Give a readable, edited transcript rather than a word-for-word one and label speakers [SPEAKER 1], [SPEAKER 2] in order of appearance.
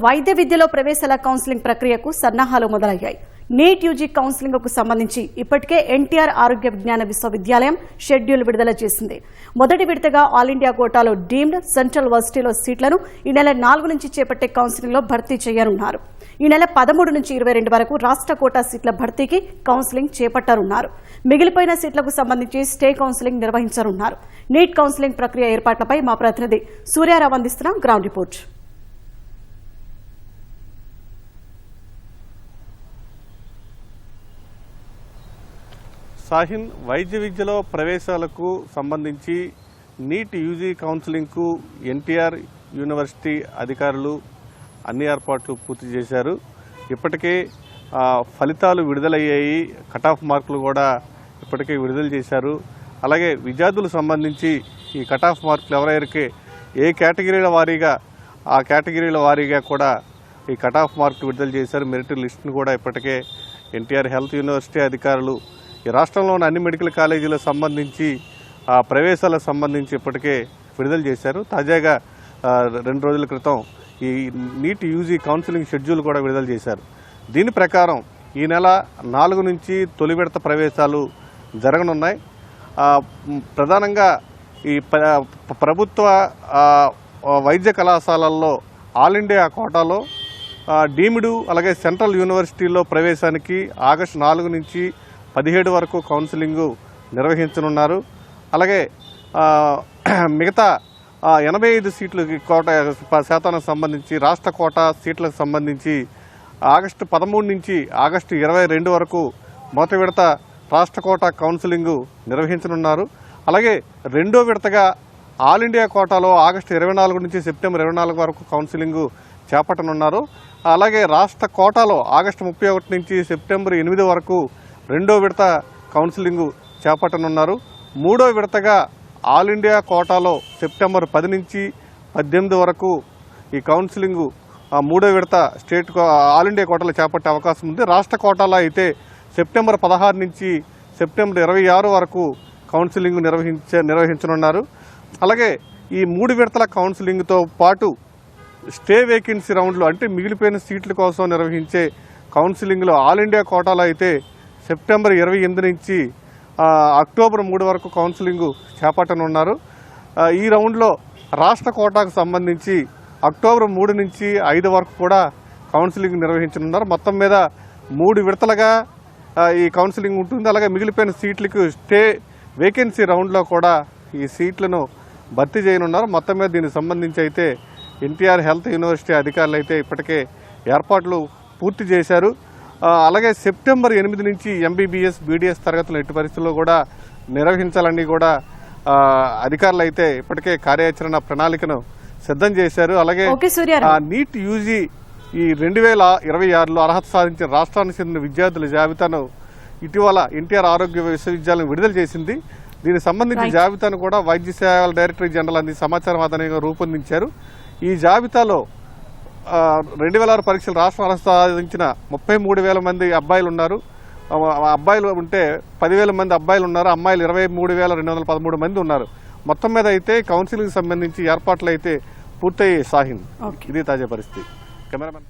[SPEAKER 1] వైద్య విద్యలో ప్రవేశాల కౌన్సిలింగ్ ప్రక్రియకు సన్నాహాలు మొదలయ్యాయి. నీట్ యూజీ కౌన్సిలింగ్ కు సంబంధించి ఇప్పటికే ఎన్టీఆర్ ఆరోగ్య విజ్ఞాన విశ్వవిద్యాలయం షెడ్యూల్ విడుదల చేసింది. మొదటి విడతగా ఆల్ ఇండియా కోటాలో డీమ్డ్ సెంట్రల్ వర్సిటీలో సీట్లను ఈ నెల 4 నుంచి చేపట్టే కౌన్సిలింగ్ లో భర్తీ చేయనున్నారు. ఈ నెల 13 నుంచి 22 వరకు రాష్ట్ర కోటా సీట్ల భర్తీకి కౌన్సిలింగ్ చేపట్టనున్నారు. మిగిలిపోయిన సీట్లకు సంబంధించి స్టే కౌన్సిలింగ్ నిర్వహించనున్నారు. నీట్ కౌన్సిలింగ్ ప్రక్రియ ఏర్పాట్లపై మా ప్రతినిధి సూర్యారావు అందిస్తున్న గ్రౌండ్ రిపోర్ట్.
[SPEAKER 2] సాహిన్, వైద్య విద్యలో ప్రవేశాలకు సంబంధించి నీట్ యూజీ కౌన్సిలింగ్కు ఎన్టీఆర్ యూనివర్సిటీ అధికారులు అన్ని ఏర్పాట్లు పూర్తి చేశారు. ఇప్పటికే ఫలితాలు విడుదలయ్యాయి. కట్ ఆఫ్ మార్కులు కూడా ఇప్పటికే విడుదల చేశారు. అలాగే విద్యార్థులకు సంబంధించి ఈ కట్ ఆఫ్ మార్కులు ఎవరైతే ఏ కేటగిరీల వారీగా ఆ కేటగిరీల వారీగా కూడా ఈ కట్ ఆఫ్ మార్కులు విడుదల చేశారు. మెరిట్ లిస్టును కూడా ఇప్పటికే ఎన్టీఆర్ హెల్త్ యూనివర్సిటీ అధికారులు ఈ రాష్ట్రంలోని అన్ని మెడికల్ కాలేజీలకు సంబంధించి ప్రవేశాలకు సంబంధించి ఇప్పటికే విడుదల చేశారు. తాజాగా 2 రోజుల క్రితం ఈ నీట్ యూజీ కౌన్సిలింగ్ షెడ్యూల్ కూడా విడుదల చేశారు. దీని ప్రకారం ఈ నెల 4 నుంచి తొలి విడత ప్రవేశాలు జరగనున్నాయి. ప్రధానంగా ఈ ప్రభుత్వ వైద్య కళాశాలల్లో ఆల్ ఇండియా కోటాలో డీమ్డ్ అలాగే సెంట్రల్ యూనివర్సిటీలో ప్రవేశానికి ఆగస్టు 4 నుంచి 17 వరకు కౌన్సిలింగ్ నిర్వహించనున్నారు. అలాగే మిగతా 85 సీట్లు కోట శాతానికి సంబంధించి రాష్ట్ర కోటా సీట్లకు సంబంధించి ఆగస్టు 13 నుంచి ఆగస్టు 22 వరకు మొదటి విడత రాష్ట్ర కోటా కౌన్సిలింగ్ నిర్వహించనున్నారు. అలాగే రెండో విడతగా ఆల్ ఇండియా కోటాలో ఆగస్టు 24 నుంచి సెప్టెంబర్ 24 వరకు కౌన్సిలింగ్ చేపట్టనున్నారు. అలాగే రాష్ట్ర కోటాలో ఆగస్టు 31 నుంచి సెప్టెంబర్ 8 వరకు రెండో విడత కౌన్సిలింగ్ చేపట్టనున్నారు. మూడో విడతగా ఆల్ ఇండియా కోటాలో సెప్టెంబర్ 10 నుంచి 18 వరకు ఈ కౌన్సిలింగ్ మూడో విడత స్టేట్ ఆల్ ఇండియా కోటాలో చేపట్టే అవకాశం ఉంది. రాష్ట్ర కోటాలో అయితే సెప్టెంబర్ 16 నుంచి సెప్టెంబర్ 26 వరకు కౌన్సిలింగ్ నిర్వహించనున్నారు. అలాగే ఈ 3 విడతల కౌన్సిలింగ్తో పాటు స్టే వేకెన్సీ రౌండ్లు అంటే మిగిలిపోయిన సీట్ల కోసం నిర్వహించే కౌన్సిలింగ్లో ఆల్ ఇండియా కోటాలో అయితే సెప్టెంబర్ 28 నుంచి అక్టోబర్ 3 వరకు కౌన్సిలింగ్ చేపట్టనున్నారు. ఈ రౌండ్లో రాష్ట్ర కోటాకు సంబంధించి అక్టోబర్ 3 నుంచి 5 వరకు కూడా కౌన్సిలింగ్ నిర్వహించనున్నారు. మొత్తం మీద 3 విడతలుగా ఈ కౌన్సిలింగ్ ఉంటుంది. అలాగే మిగిలిపోయిన సీట్లకు స్టే వేకెన్సీ రౌండ్లో కూడా ఈ సీట్లను భర్తీ చేయనున్నారు. మొత్తం మీద దీనికి సంబంధించి అయితే ఎన్టీఆర్ హెల్త్ యూనివర్సిటీ అధికారులు అయితే ఇప్పటికే ఏర్పాట్లు పూర్తి చేశారు. అలాగే సెప్టెంబర్ 8 నుంచి ఎంబీబీఎస్ బీడీఎస్ తరగతులు ఎట్టి పరిస్థితుల్లో కూడా నిర్వహించాలని కూడా అధికారులు అయితే ఇప్పటికే కార్యాచరణ ప్రణాళికను సిద్ధం చేశారు. అలాగే నీట్ యూజీ ఈ 2026లో అర్హత సాధించిన రాష్ట్రానికి చెందిన విద్యార్థుల జాబితాను ఇటీవల ఎన్టీఆర్ ఆరోగ్య విశ్వవిద్యాలయం విడుదల చేసింది. దీనికి సంబంధించిన జాబితాను కూడా వైద్య సేవల డైరెక్టర్ జనరల్ అంది సమాచారం ఆధారంగా రూపొందించారు. ఈ జాబితాలో 2006 పరీక్షలు రాష్ట్రం అర్హత సాధించిన 33,000 మంది అబ్బాయిలు ఉన్నారు. అబ్బాయిలు ఉంటే 10,000 మంది అబ్బాయిలు ఉన్నారు. అమ్మాయిలు 23,213 మంది ఉన్నారు. మొత్తం మీద అయితే కౌన్సిలింగ్ సంబంధించి ఏర్పాట్లు అయితే పూర్తయ్యాయి. సాహిన్, ఇది తాజా పరిస్థితి. కెమెరామెన్